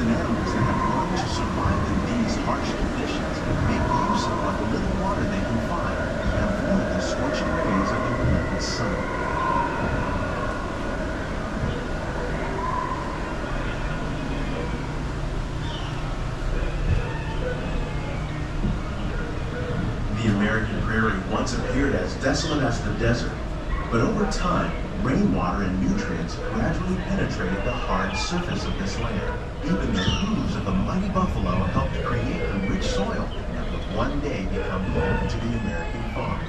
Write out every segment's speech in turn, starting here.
and animals that have learned to survive in these harsh conditions make use of what little water they can find and avoid the scorching rays of the relentless sun. The American prairie once appeared as desolate as the desert, but over time, rainwater and nutrients gradually penetrated the hard surface of this land. Even the hooves of the mighty buffalo helped create the rich soil that would one day become home to the American farm.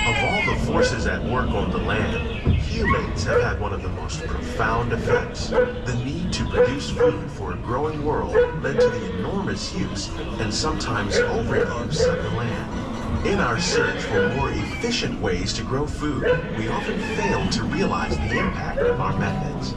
Of all the forces at work on the land, humans have had one of the most profound effects. The need to produce food for a growing world led to the enormous use and sometimes overuse of the land. In our search for more efficient ways to grow food, we often fail to realize the impact of our methods.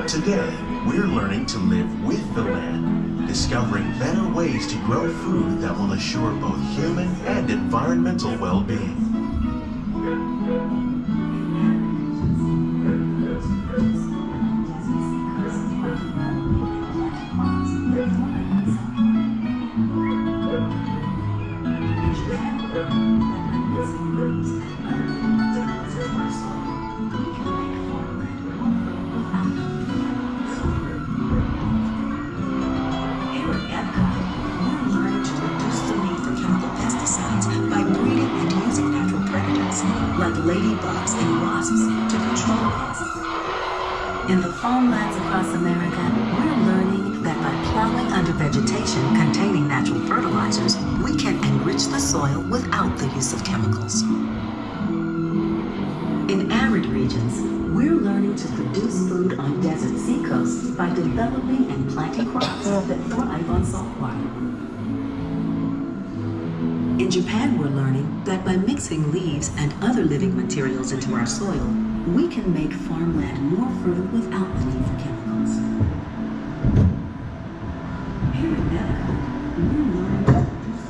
Today, we're learning to live with the land, discovering better ways to grow food that will assure both human and environmental well-being. Like ladybugs and wasps to control pests. In the farmlands across America, we're learning that by plowing under vegetation containing natural fertilizers, we can enrich the soil without the use of chemicals. In arid regions, we're learning to produce food on desert seacoasts by developing and planting crops that thrive on salt water. In Japan, we're learning that by mixing leaves and other living materials into our soil, we can make farmland more fertile without the need for chemicals. Here in Epcot, we're learning to produce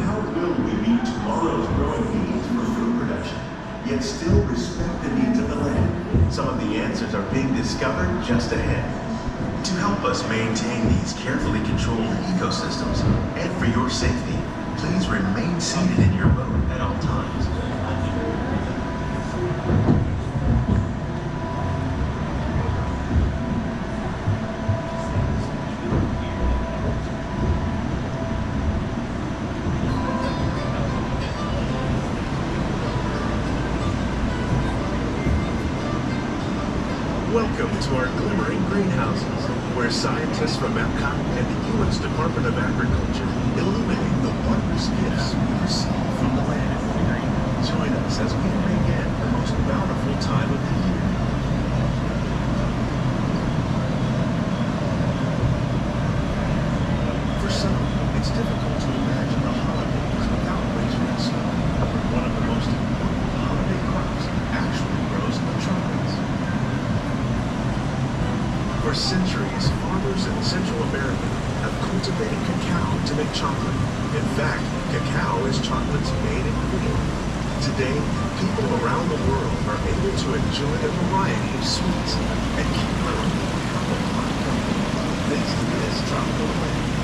How will we meet tomorrow's growing needs for food production, yet still respect the needs of the land? Some of the answers are being discovered just ahead. To help us maintain these carefully controlled ecosystems, and for your safety, please remain seated in your boat at all times. Welcome to our glimmering greenhouses, where scientists from Epcot and the U.S. Department of Agriculture illuminate the wondrous gifts we receive from the land. Join us as we bring in the most bountiful time of the year. For some, it's difficult to imagine the holidays without raising snow. One of the most important holiday crops actually grows in the tropics. For centuries, farmers in Central America have cultivated cacao to make chocolate. In fact, cacao is chocolate's main ingredient. Today, people around the world are able to enjoy a variety of sweets and keep growing tropical company. This is Tropical Land.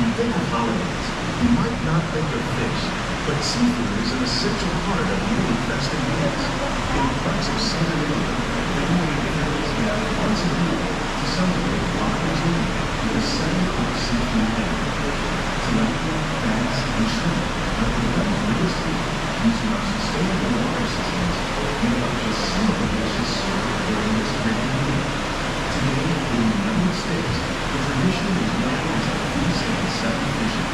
you think of holidays, you might not think of fish, but seafood is an essential part of many festive meals. In parts of Southern Italy, family families gather once a year to celebrate Father's Day with a 7-course seafood dinner. Tilapia, bass, and shrimp are the newest food using our sustainable water systems and are just some of the dishes served during this grand meal. Today, in the United States, the tradition is known as the Feast of the Seven Fishes.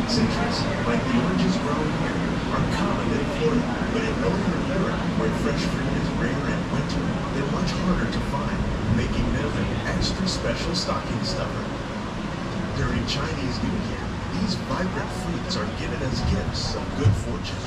Citrus, like the oranges grown here, are common in Florida, but in northern Europe, where fresh fruit is rare in winter, they're much harder to find, making them an extra special stocking stuffer. During Chinese New Year, these vibrant fruits are given as gifts of good fortune.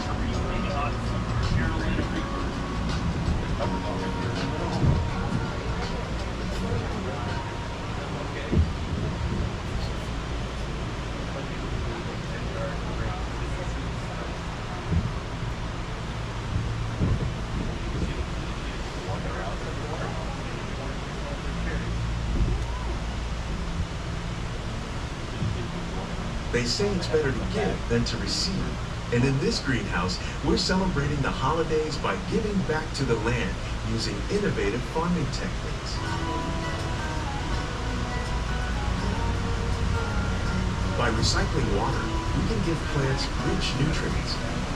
They say it's better to give than to receive. And in this greenhouse, we're celebrating the holidays by giving back to the land using innovative farming techniques. By recycling water, we can give plants rich nutrients.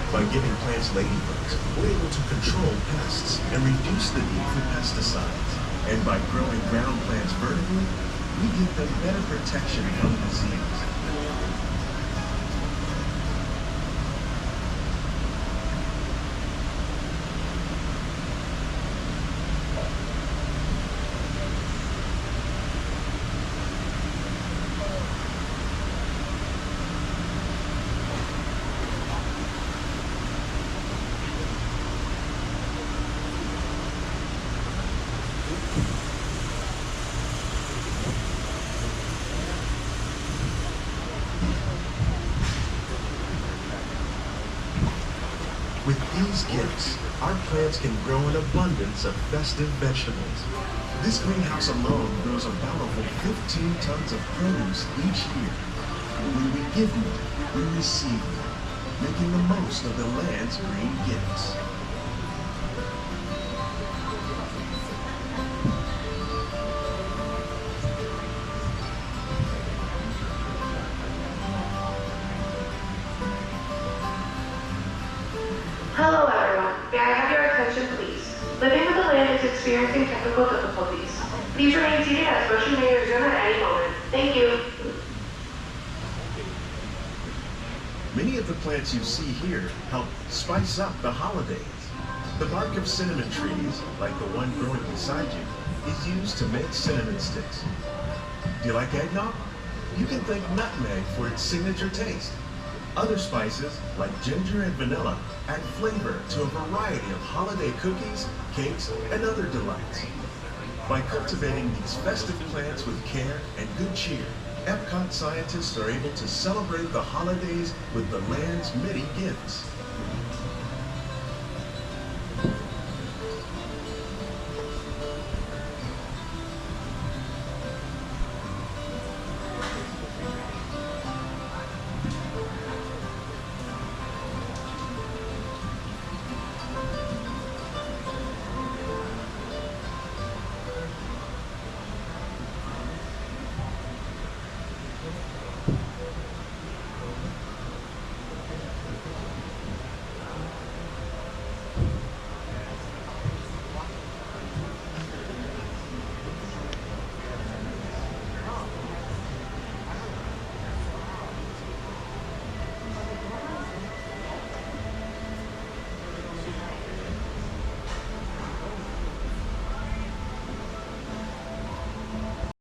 By giving plants ladybugs, we're able to control pests and reduce the need for pesticides. And by growing ground plants vertically, we give them better protection from disease. With these gifts, our plants can grow an abundance of festive vegetables. This greenhouse alone grows a bountiful 15 tons of produce each year. When we give more, we receive more, making the most of the land's green gifts. Hello everyone, may I have your attention please? Living with the land is experiencing technical difficulties. Please remain seated as motion may resume at any moment. Thank you. Many of the plants you see here help spice up the holidays. The bark of cinnamon trees, like the one growing beside you, is used to make cinnamon sticks. Do you like eggnog? You can thank nutmeg for its signature taste. Other spices, like ginger and vanilla, add flavor to a variety of holiday cookies, cakes, and other delights. By cultivating these festive plants with care and good cheer, Epcot scientists are able to celebrate the holidays with the land's many gifts.